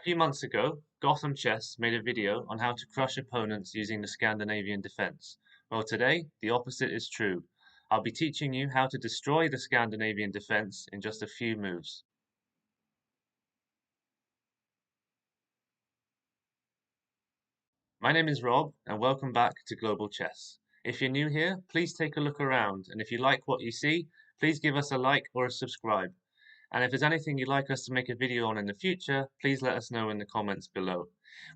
A few months ago, Gotham Chess made a video on how to crush opponents using the Scandinavian defense. Well, today, the opposite is true. I'll be teaching you how to destroy the Scandinavian defense in just a few moves. My name is Rob, and welcome back to Global Chess. If you're new here, please take a look around, and if you like what you see, please give us a like or a subscribe. And if there's anything you'd like us to make a video on in the future, please let us know in the comments below.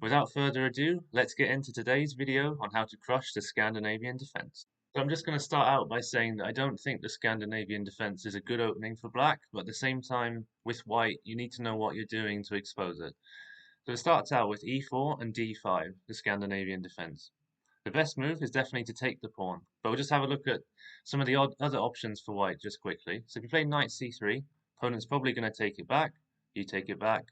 Without further ado, let's get into today's video on how to crush the Scandinavian defense. So I'm just going to start out by saying that I don't think the Scandinavian defense is a good opening for black, but at the same time, with white, you need to know what you're doing to expose it. So it starts out with e4 and d5, the Scandinavian defense. The best move is definitely to take the pawn, but we'll just have a look at some of the other options for white just quickly. So if you play knight c3, opponent's probably going to take it back, you take it back,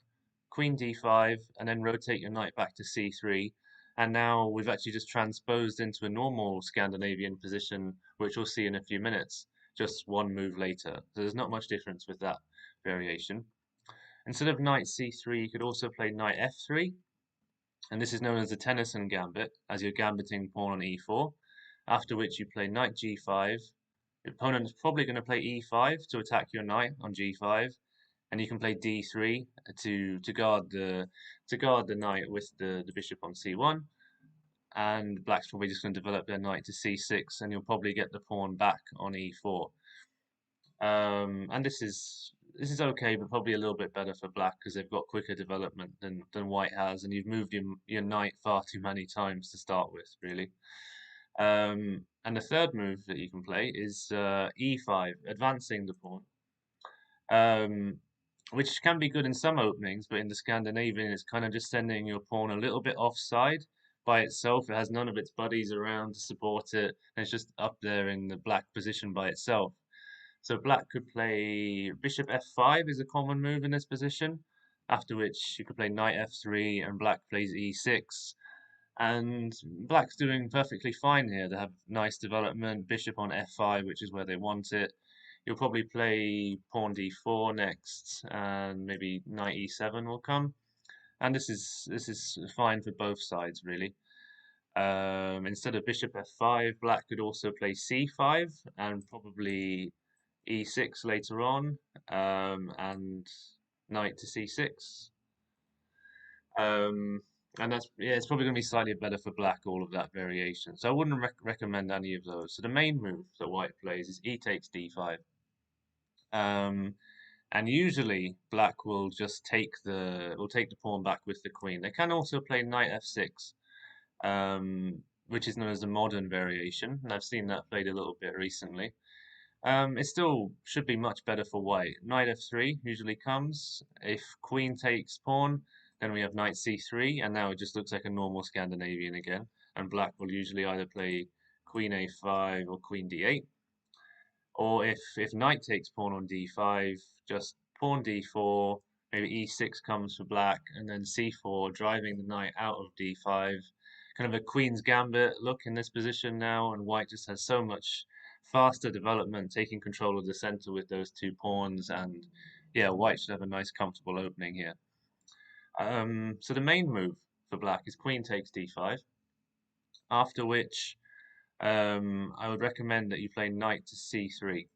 queen d5, and then rotate your knight back to c3. And now we've actually just transposed into a normal Scandinavian position, which we'll see in a few minutes, just one move later. So there's not much difference with that variation. Instead of knight c3, you could also play knight f3, and this is known as the Tennyson gambit, as you're gambiting pawn on e4, after which you play knight g5. The opponent is probably going to play e5 to attack your knight on g5, and you can play d3 to guard the knight with the bishop on c1, and black's probably just going to develop their knight to c6, and you'll probably get the pawn back on e4. And this is okay, but probably a little bit better for black because they've got quicker development than white has, and you've moved your knight far too many times to start with, really. And the third move that you can play is e5, advancing the pawn, which can be good in some openings, but in the Scandinavian, it's kind of just sending your pawn a little bit offside by itself. It has none of its buddies around to support it, and it's just up there in the black position by itself. So black could play bishop f5 is a common move in this position, after which you could play knight f3 and black plays e6. And black's doing perfectly fine here. They have nice development, bishop on f5, which is where they want it. You'll probably play pawn d4 next, and maybe knight e7 will come. And this is fine for both sides, really. Instead of bishop f5, black could also play c5 and probably e6 later on, and knight to c6. And it's probably going to be slightly better for black, all of that variation. So I wouldn't recommend any of those. So the main move that white plays is e takes d5. And usually black will just take the pawn back with the queen. They can also play knight f6, which is known as the modern variation, and I've seen that played a little bit recently. It still should be much better for white. Knight f3 usually comes. If queen takes pawn, then we have knight c3, and now it just looks like a normal Scandinavian again. And black will usually either play queen a5 or queen d8. Or if knight takes pawn on d5, just pawn d4, maybe e6 comes for black, and then c4, driving the knight out of d5. Kind of a queen's gambit look in this position now, and white just has so much faster development, taking control of the center with those two pawns, and yeah, white should have a nice comfortable opening here. So the main move for black is queen takes d5, after which I would recommend that you play knight to c3.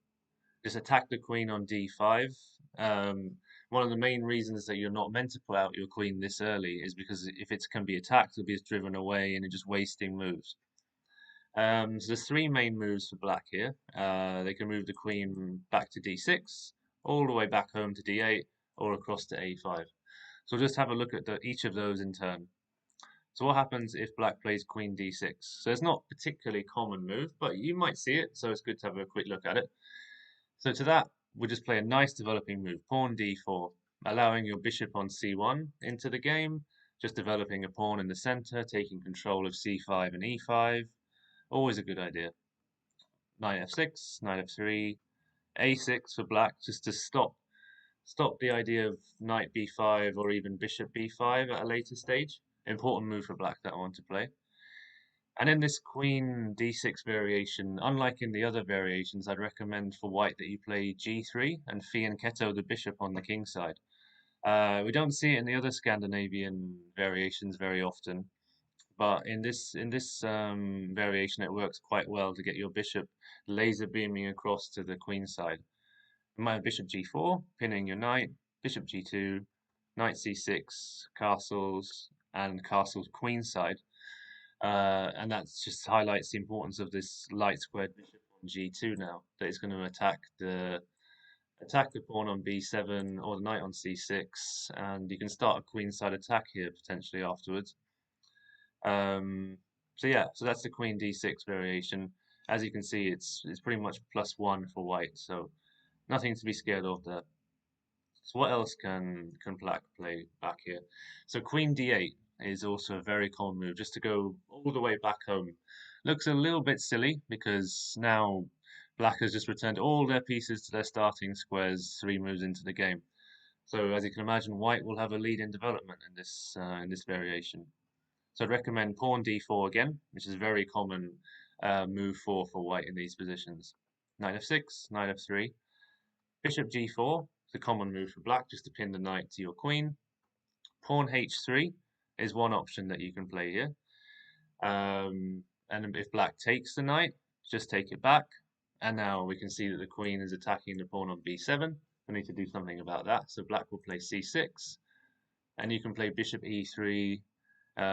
Just attack the queen on d5. One of the main reasons that you're not meant to put out your queen this early is because if it can be attacked, it'll be driven away and you're just wasting moves. So there's three main moves for black here. They can move the queen back to d6, all the way back home to d8, or across to a5. So we'll just have a look at each of those in turn. So what happens if black plays queen d6? So it's not a particularly common move, but you might see it, so it's good to have a quick look at it. So to that, we'll just play a nice developing move, pawn d4, allowing your bishop on c1 into the game, just developing a pawn in the center, taking control of c5 and e5. Always a good idea. Knight f6, knight f3, a6 for black, just to stop the idea of knight b5 or even bishop b5 at a later stage. Important move for black, that one to play. And in this queen d6 variation, unlike in the other variations, I'd recommend for white that you play g3 and fianchetto the bishop on the king side. We don't see it in the other Scandinavian variations very often, but in this variation, it works quite well to get your bishop laser beaming across to the queen side. You might have bishop g4, pinning your knight, bishop g2, knight c6, castles, and castles queen side. And that just highlights the importance of this light squared bishop on g2 now, that it's going to attack the pawn on b7 or the knight on c6, and you can start a queenside attack here potentially afterwards. Um, so yeah, so that's the queen d6 variation. As you can see, it's pretty much +1 for white, so nothing to be scared of there. So what else can black play back here? So queen d8 is also a very common move, just to go all the way back home. Looks a little bit silly because now black has just returned all their pieces to their starting squares 3 moves into the game. So as you can imagine, white will have a lead in development in this variation. So I'd recommend pawn d4 again, which is a very common move for white in these positions. Knight f6, knight f3, bishop g4, it's a common move for black just to pin the knight to your queen. Pawn h3 is one option that you can play here. And if black takes the knight, just take it back. And now we can see that the queen is attacking the pawn on b7. We need to do something about that. So black will play c6, and you can play bishop e3.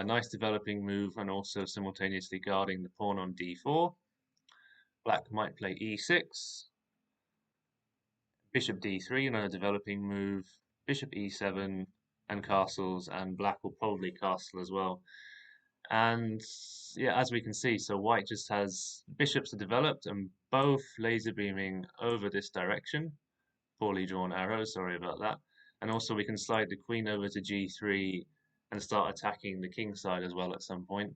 Nice developing move, and also simultaneously guarding the pawn on d4. Black might play e6, bishop d3, another developing move, bishop e7, and castles, and black will probably castle as well. And yeah, as we can see, so white just has bishops are developed and both laser beaming over this direction. Poorly drawn arrow, sorry about that. And also we can slide the queen over to g3 and start attacking the king side as well at some point.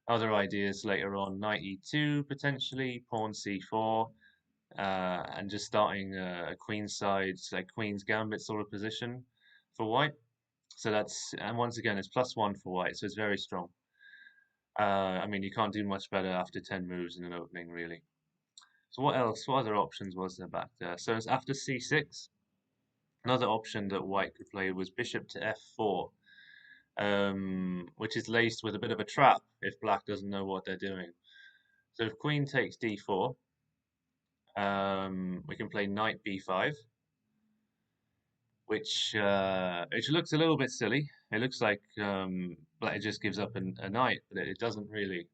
Other ideas later on, knight e2 potentially, pawn c4, and just starting a queen side, like queen's gambit sort of position for white. So that's, and once again, it's +1 for white, so it's very strong. I mean, you can't do much better after 10 moves in an opening, really. So what else? What other options was there back there? So it's after c6. Another option that white could play was bishop to f4, which is laced with a bit of a trap if black doesn't know what they're doing. So if queen takes d4, we can play knight b5, which looks a little bit silly. It looks like black just gives up a knight, but it doesn't really.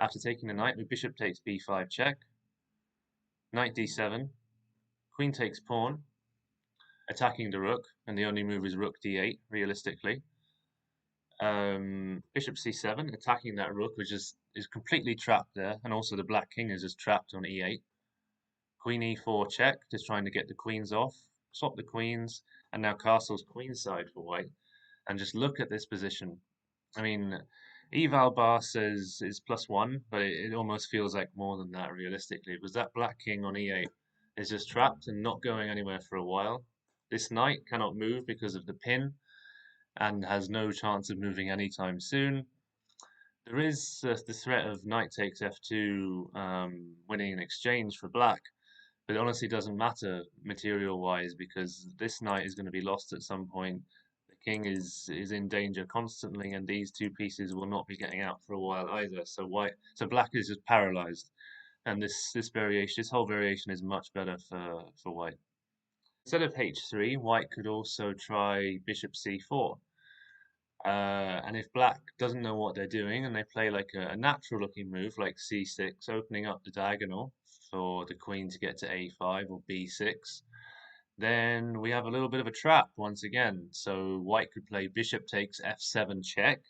After taking the knight, the bishop takes b5 check, knight d7, queen takes pawn, attacking the rook, and the only move is rook d8, realistically. Bishop c7, attacking that rook, which is completely trapped there, and also the black king is just trapped on e8. Queen e4 check, just trying to get the queens off, swap the queens, and now castle's queenside for white. And just look at this position. I mean, eval bar says is +1, but it almost feels like more than that realistically, because that black king on e8 is just trapped and not going anywhere for a while. This knight cannot move because of the pin and has no chance of moving anytime soon. There is the threat of knight takes f2 winning an exchange for black, but it honestly doesn't matter material-wise because this knight is going to be lost at some point. The king is in danger constantly, and these two pieces will not be getting out for a while either. So black is just paralyzed, and this whole variation is much better for white. Instead of h3, white could also try bishop c4. And if black doesn't know what they're doing and they play like a natural looking move like c6, opening up the diagonal for the queen to get to a5 or b6, then we have a little bit of a trap once again. So white could play bishop takes f7 check.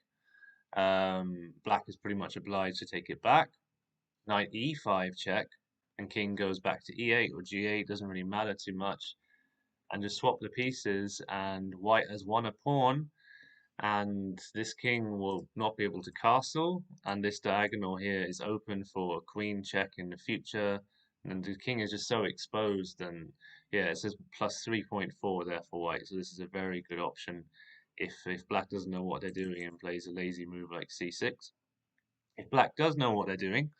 Black is pretty much obliged to take it back. Knight e5 check, and king goes back to e8 or g8, doesn't really matter too much. And just swap the pieces, and white has won a pawn, and this king will not be able to castle, and this diagonal here is open for a queen check in the future, and the king is just so exposed. And yeah, it says +3.4 there for white, so this is a very good option if black doesn't know what they're doing and plays a lazy move like c6. If black does know what they're doing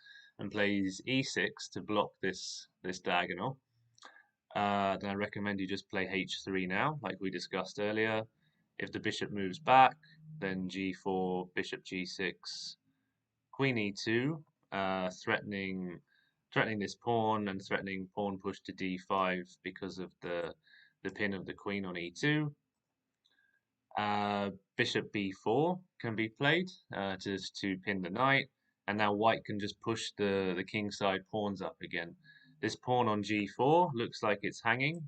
and plays e6 to block this diagonal, then I recommend you just play h3 now, like we discussed earlier. If the bishop moves back, then g4, bishop g6, queen e2, threatening this pawn and threatening pawn push to d5 because of the pin of the queen on e2. Bishop b4 can be played to pin the knight, and now white can just push the kingside pawns up again. This pawn on g4 looks like it's hanging,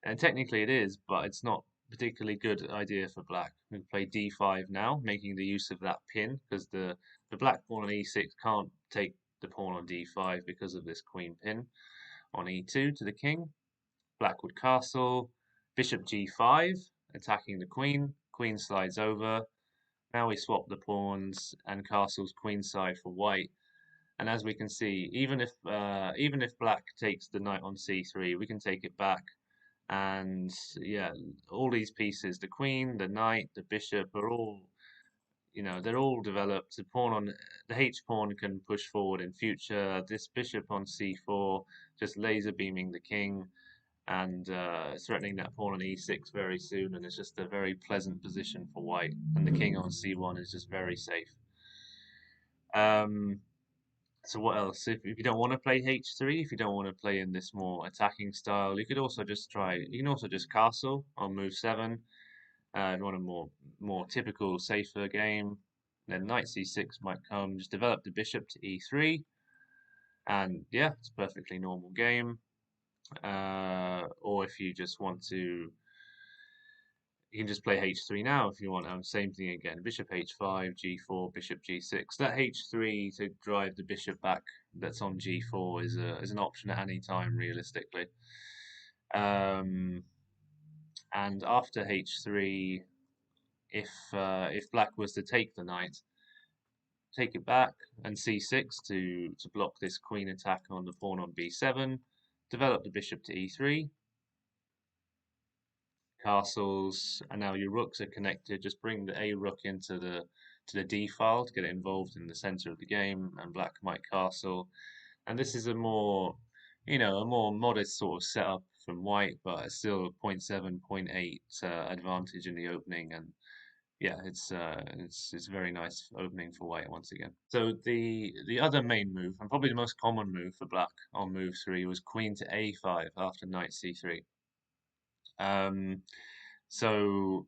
and technically it is, but it's not particularly good idea for black. We play d5 now, making the use of that pin, because the black pawn on e6 can't take the pawn on d5 because of this queen pin on e2 to the king. Black would castle, bishop g5, attacking the queen. Queen slides over. Now we swap the pawns and castles queenside for white. And as we can see, even if black takes the knight on c3, we can take it back. And yeah, all these pieces, the queen, the knight, the bishop, are all, they're all developed. The H pawn can push forward in future. This bishop on c4 just laser beaming the king and threatening that pawn on e6 very soon, and it's just a very pleasant position for white. And the king on c1 is just very safe. Um, so what else? If you don't want to play h3, if you don't want to play in this more attacking style, you could also just try. You can also just castle on move 7. If you want a more typical, safer game, then knight c6 might come. Just develop the bishop to e3, and yeah, it's a perfectly normal game. Or if you just want to, you can just play h3 now if you want. Same thing again. Bishop h5, g4, bishop g6. That h3 to drive the bishop back that's on g4 is an option at any time, realistically. And after h3, if black was to take the knight, take it back, and c6 to block this queen attack on the pawn on b7. Develop the bishop to e3. Castles, and now your rooks are connected. Just bring the a rook into the d file to get it involved in the center of the game, and black might castle. And this is a more modest sort of setup from white, but it's still 0.7, 0.8 advantage in the opening, and yeah, it's a very nice opening for white once again. So the other main move, and probably the most common move for black on move 3, was queen to a5 after knight c3. Um, so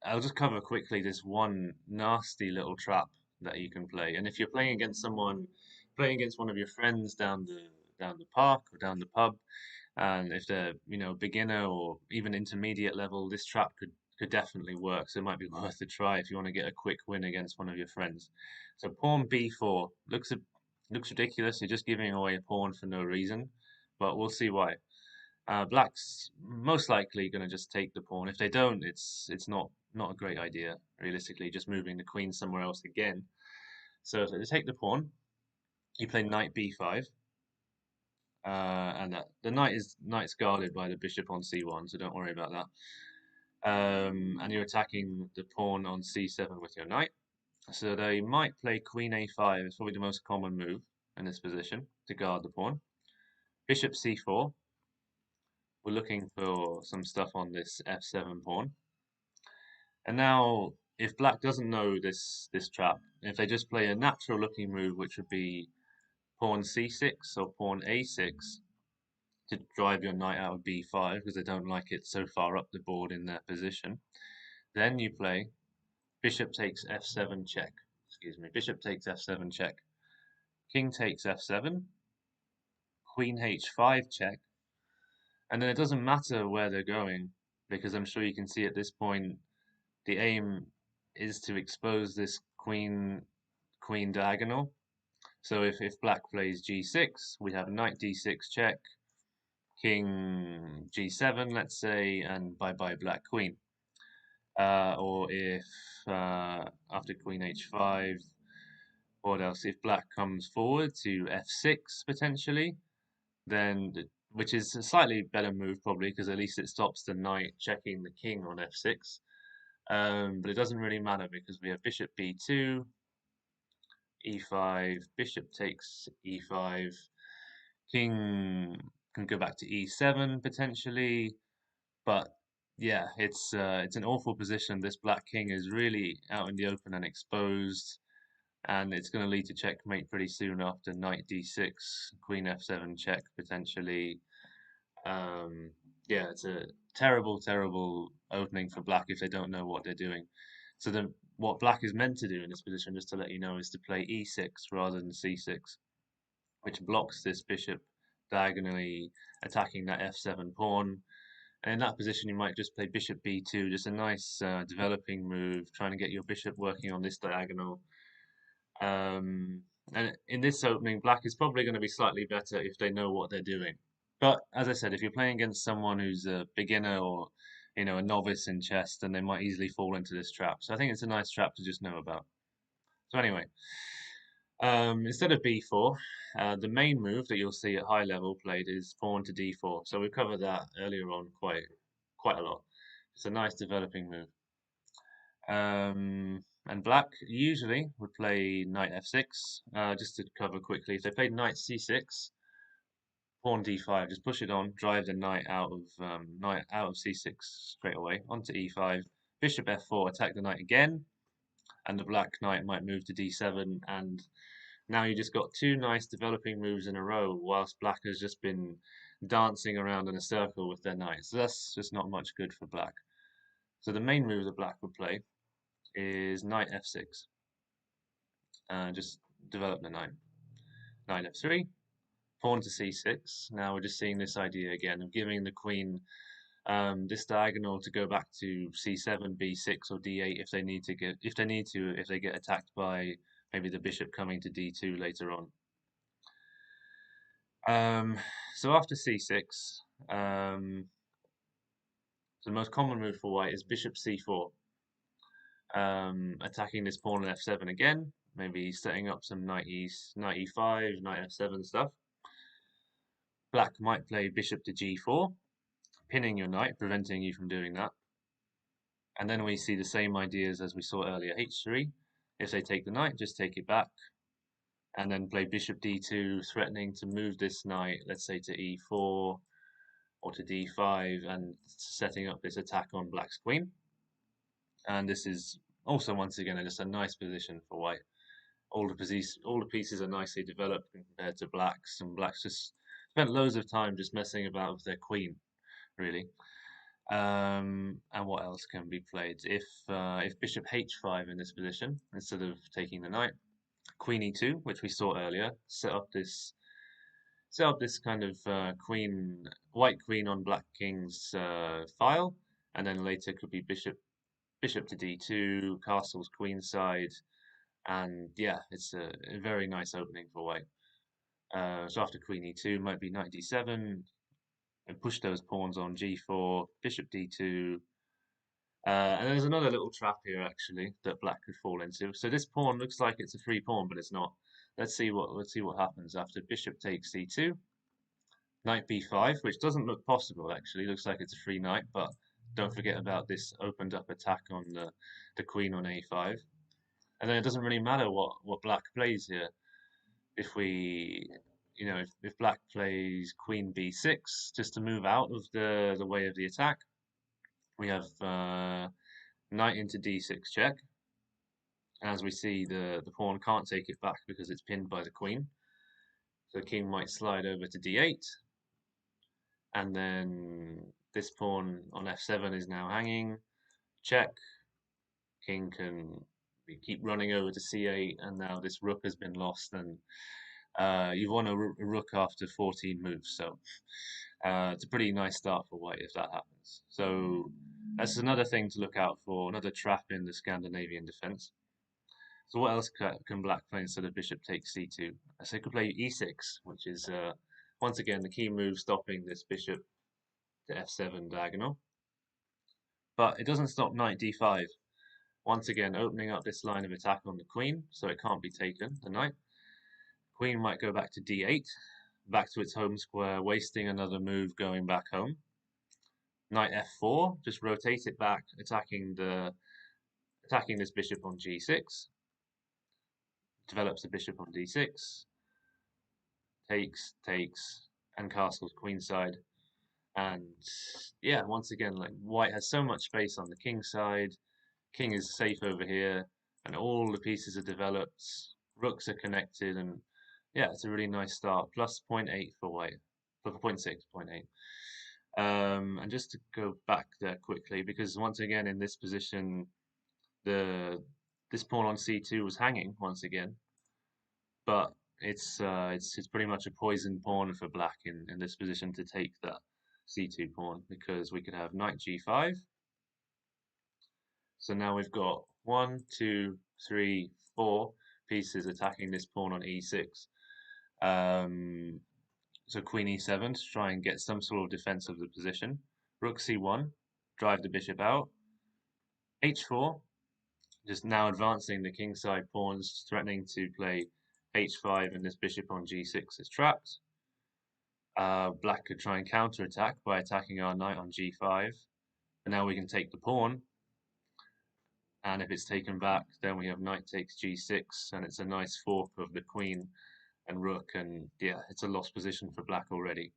I'll just cover quickly this one nasty little trap that you can play. And if you're playing against one of your friends down the park or down the pub, and if they're beginner or even intermediate level, this trap could definitely work. So it might be worth a try if you want to get a quick win against one of your friends. So pawn b4 looks ridiculous. You're just giving away a pawn for no reason, but we'll see why. Black's most likely going to just take the pawn. If they don't, it's not a great idea, realistically, just moving the queen somewhere else again. So if they take the pawn, you play knight b5, and the knight's guarded by the bishop on c1, so don't worry about that. And you're attacking the pawn on c7 with your knight. So they might play queen a5. It's probably the most common move in this position to guard the pawn. Bishop c4. We're looking for some stuff on this f7 pawn. And now, if black doesn't know this trap, if they just play a natural looking move, which would be pawn c6 or pawn a6 to drive your knight out of b5 because they don't like it so far up the board in their position, then you play bishop takes f7 check. Excuse me, bishop takes f7 check. King takes f7, queen h5 check, and then it doesn't matter where they're going because I'm sure you can see at this point the aim is to expose this queen diagonal. So if black plays g6, we have knight d6 check, king g7, let's say, and bye-bye black queen. Or if after queen h5, what else? If black comes forward to f6 potentially, then which is a slightly better move probably because at least it stops the knight checking the king on f6. But it doesn't really matter because we have bishop b2, e5, bishop takes e5, king Can go back to e7 potentially, but yeah, it's an awful position. This black king is really out in the open and exposed, and it's going to lead to checkmate pretty soon after knight d6, queen f7 check potentially. Um, yeah, it's a terrible, terrible opening for black if they don't know what they're doing. So then, what black is meant to do in this position, just to let you know, is to play e6 rather than c6, which blocks this bishop diagonally attacking that f7 pawn. And in that position, you might just play bishop b2, just a nice developing move, trying to get your bishop working on this diagonal. Um, and in this opening, black is probably going to be slightly better if they know what they're doing. But as I said, if you're playing against someone who's a beginner or a novice in chess, then they might easily fall into this trap. So I think it's a nice trap to just know about. So anyway, instead of b4, the main move that you'll see at high level played is pawn to d4. So we covered that earlier on quite a lot. It's a nice developing move. And black usually would play knight f6. Just to cover quickly, if they played knight c6, pawn d5, just push it on, drive the knight out of c6 straight away onto e5. Bishop f4, attack the knight again, and the black knight might move to d7, and now you just got two nice developing moves in a row, whilst black has just been dancing around in a circle with their knight. So that's just not much good for black. So the main move that black would play is knight f6. Just develop the knight. Knight f3, pawn to c6. Now we're just seeing this idea again of giving the queen this diagonal to go back to c7, b6, or d8 if they get attacked by maybe the bishop coming to d2 later on. So after c6, the most common move for white is bishop c4, attacking this pawn on f7 again, maybe setting up some knight e5, knight f7 stuff. Black might play bishop to g4, pinning your knight, preventing you from doing that. And then we see the same ideas as we saw earlier, h3. If they take the knight, just take it back, and then play bishop d2, threatening to move this knight, let's say to e4 or to d5, and setting up this attack on black's queen. And this is also, once again, just a nice position for white. All the pieces are nicely developed compared to black's, and black's just spent loads of time just messing about with their queen, really. And what else can be played? If bishop h5 in this position, instead of taking the knight, queen e2, which we saw earlier, set up this kind of white queen on black king's file, and then later could be bishop to d2, castles queenside, and yeah, it's a very nice opening for white. So after queen e2, might be knight d7, and push those pawns on g4, bishop d2. And there's another little trap here actually that black could fall into. So this pawn looks like it's a free pawn, but it's not. Let's see what happens after bishop takes c2, knight b5, which doesn't look possible actually. Looks like it's a free knight, but don't forget about this opened up attack on the queen on a5. And then it doesn't really matter what black plays here. If we if black plays queen b6 just to move out of the way of the attack, we have knight into d6 check. As we see, the pawn can't take it back because it's pinned by the queen. So the king might slide over to d8, and then this pawn on f7 is now hanging. Check. King can keep running over to c8, and now this rook has been lost, and you've won a rook after 14 moves. So it's a pretty nice start for white if that happens. So that's another thing to look out for, another trap in the Scandinavian defense. So what else can black play instead of bishop takes c2? So he could play e6, which is once again the key move stopping this bishop to f7 diagonal. But it doesn't stop knight d5. Once again, opening up this line of attack on the queen, so it can't be taken, the knight. Queen might go back to d8, back to its home square, wasting another move going back home. Knight f4, just rotate it back, attacking this bishop on g6. Develops the bishop on d6. Takes, and castles queenside. And yeah, once again, like white has so much space on the king side. King is safe over here, and all the pieces are developed. Rooks are connected, and yeah, it's a really nice start. Plus zero point 0.8 for white, plus 0.6, 0.8. And just to go back there quickly, because once again in this position, the this pawn on c2 was hanging once again, but it's pretty much a poison pawn for black in this position to take that c2 pawn, because we could have knight g5. So now we've got 1, 2, 3, 4 pieces attacking this pawn on e6. Um, so queen e7 to try and get some sort of defense of the position. Rook c1, drive the bishop out. h4, just now advancing the kingside pawns, threatening to play h5, and this bishop on g6 is trapped. Black could try and counterattack by attacking our knight on g5. But now we can take the pawn, and if it's taken back, then we have knight takes g6, and it's a nice fork of the queen and rook, and yeah, it's a lost position for black already.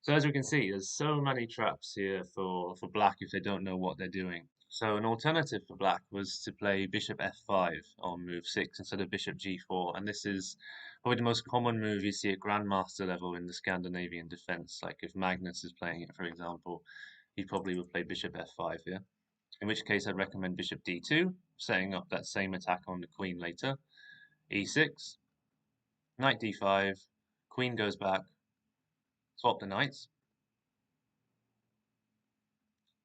So as we can see, there's so many traps here for black if they don't know what they're doing. So an alternative for black was to play bishop f5 on move 6 instead of bishop g4, and this is probably the most common move you see at grandmaster level in the Scandinavian defense. Like if Magnus is playing it, for example, he probably would play bishop f5 here. In which case I'd recommend bishop d2, setting up that same attack on the queen later. e6, knight d5, queen goes back, swap the knights,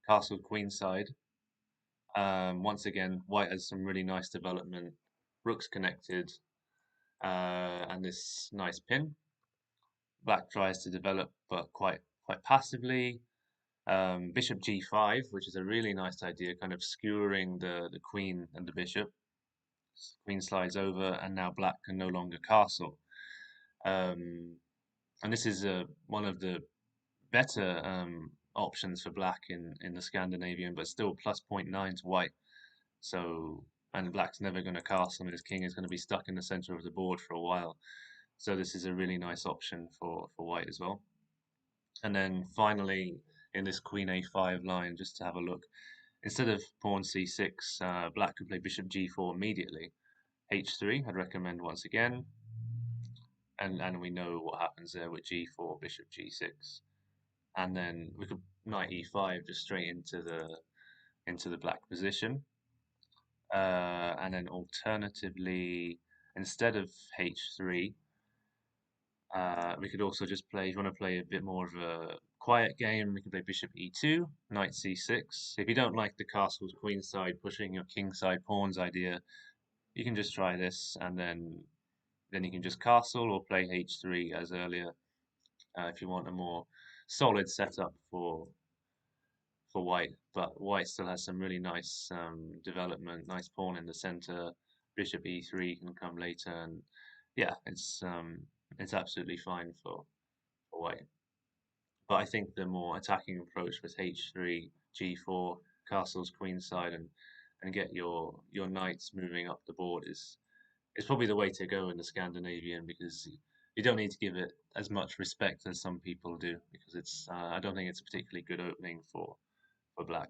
castle queenside. Once again, white has some really nice development, rooks connected, and this nice pin. Black tries to develop, but quite passively. Bishop g5, which is a really nice idea, kind of skewering the queen and the bishop. Queen slides over, and now black can no longer castle. And this is one of the better options for black in the Scandinavian, but still plus 0.9 to white. So, and black's never going to castle, and his king is going to be stuck in the center of the board for a while. So this is a really nice option for white as well. And then finally, in this queen a5 line, just to have a look, instead of pawn c6, black could play bishop g4 immediately. h3, I'd recommend once again. And we know what happens there with g4, bishop g6. And then we could knight e5 just straight into the black position. And then alternatively, instead of h3, we could also just play, if you want to play a bit more of a quiet game, we can play bishop e2, knight c6. If you don't like the castle's queenside pushing your kingside pawns idea, you can just try this, and then you can just castle or play h3 as earlier, if you want a more solid setup for white. But white still has some really nice development, nice pawn in the center. Bishop e3 can come later, and yeah, it's absolutely fine for white. But I think the more attacking approach with h3, g4, castles queenside, and get your knights moving up the board is probably the way to go in the Scandinavian, because you don't need to give it as much respect as some people do, because it's I don't think it's a particularly good opening for black.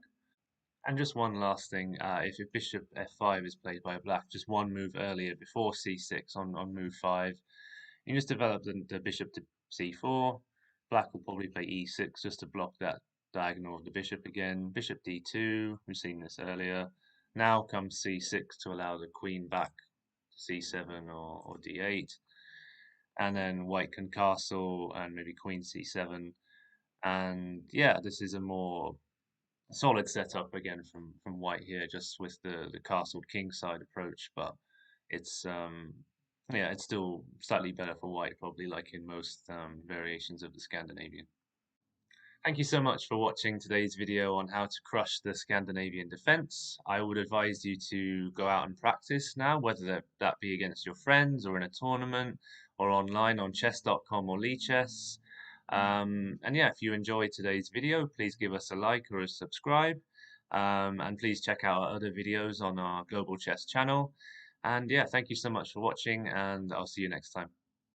And just one last thing, if bishop f5 is played by black just one move earlier before c6 on move 5, you can just develop the bishop to c4. Black will probably play e6 just to block that diagonal of the bishop again. Bishop d2, we've seen this earlier. Now comes c6 to allow the queen back to c7 or d8. And then white can castle and maybe queen c7. And yeah, this is a more solid setup again from white here, just with the castled kingside approach, but it's yeah, it's still slightly better for white, probably, like in most variations of the Scandinavian. Thank you so much for watching today's video on how to crush the Scandinavian defense. I would advise you to go out and practice now, whether that be against your friends or in a tournament or online on chess.com or Lichess. And yeah, if you enjoyed today's video, please give us a like or a subscribe. And please check out our other videos on our Global Chess channel. And yeah, thank you so much for watching, and I'll see you next time.